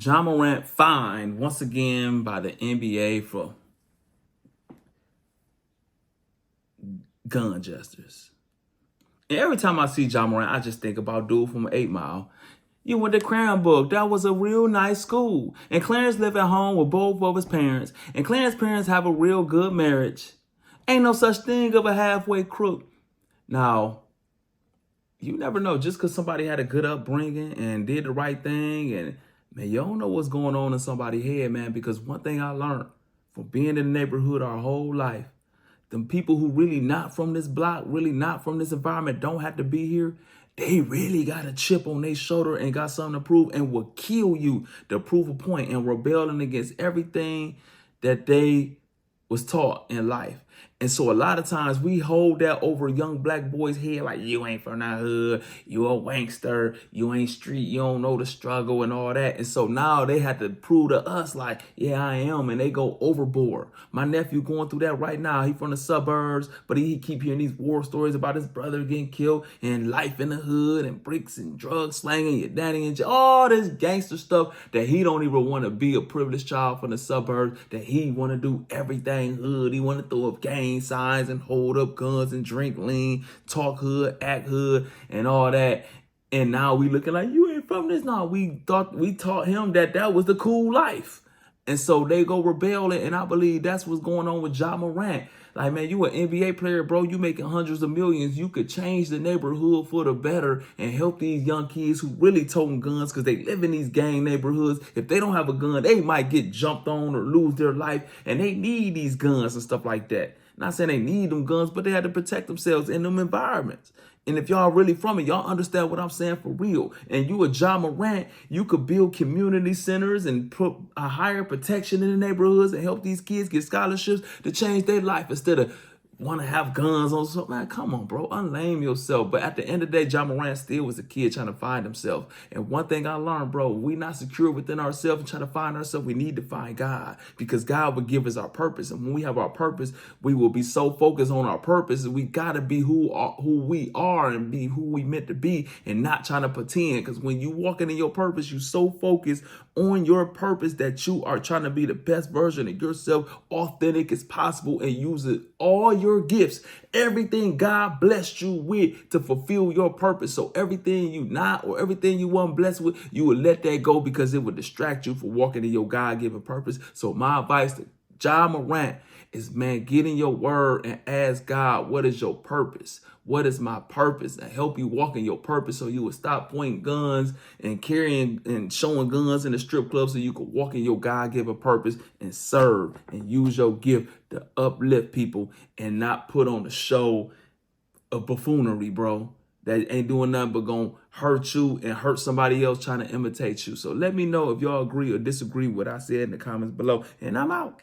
Ja Morant fined once again by the NBA for gun gestures. And every time I see Ja Morant, I just think about dude from 8 Mile. You went to Cranbrook. That was a real nice school. And Clarence lived at home with both of his parents. And Clarence's parents have a real good marriage. Ain't no such thing of a halfway crook. Now, you never know. Just because somebody had a good upbringing and did the right thing, and man, you don't know what's going on in somebody's head, man. Because one thing I learned from being in the neighborhood our whole life, them people who really not from this block, really not from this environment, don't have to be here. They really got a chip on their shoulder and got something to prove and will kill you to prove a point and rebelling against everything that they was taught in life. And so a lot of times we hold that over young black boys' head like, you ain't from that hood, you a wankster, you ain't street, you don't know the struggle and all that. And so now they have to prove to us like, yeah, I am, and they go overboard. My nephew going through that right now. He from the suburbs, but he keep hearing these war stories about his brother getting killed and life in the hood and bricks and drugs slanging, your daddy and all this gangster stuff that he don't even want to be a privileged child from the suburbs, that he want to do everything hood. He want to throw up gang signs and hold up guns and drink lean, talk hood, act hood, and all that. And now we looking like, you ain't from this. No, we taught him that was the cool life. And so they go rebelling, and I believe that's what's going on with Ja Morant. Like, man, you an NBA player, bro. You making hundreds of millions. You could change the neighborhood for the better and help these young kids who really toting guns because they live in these gang neighborhoods. If they don't have a gun, they might get jumped on or lose their life, and they need these guns and stuff like that. Not saying they need them guns, but they had to protect themselves in them environments. And if y'all really from it, y'all understand what I'm saying for real. And you a Ja Morant, you could build community centers and put a higher protection in the neighborhoods and help these kids get scholarships to change their life instead of want to have guns on. So, man, come on, bro. Unlame yourself. But at the end of the day, Ja Morant still was a kid trying to find himself. And one thing I learned, bro, we not secure within ourselves and trying to find ourselves. We need to find God, because God will give us our purpose. And when we have our purpose, we will be so focused on our purpose. We got to be who we are and be who we meant to be and not trying to pretend. Because when you walking in your purpose, you so focused on your purpose that you are trying to be the best version of yourself, authentic as possible, and use it all your gifts, everything God blessed you with to fulfill your purpose. So everything you not or everything you weren't blessed with, you would let that go because it would distract you from walking in your God-given purpose. So my advice to Ja Morant is, man, get in your word and ask God, what is your purpose? What is my purpose? And help you walk in your purpose so you would stop pointing guns and carrying and showing guns in the strip club so you could walk in your God-given purpose and serve and use your gift to uplift people and not put on a show of buffoonery, bro. That ain't doing nothing but gonna hurt you and hurt somebody else trying to imitate you. So let me know if y'all agree or disagree with what I said in the comments below. And I'm out.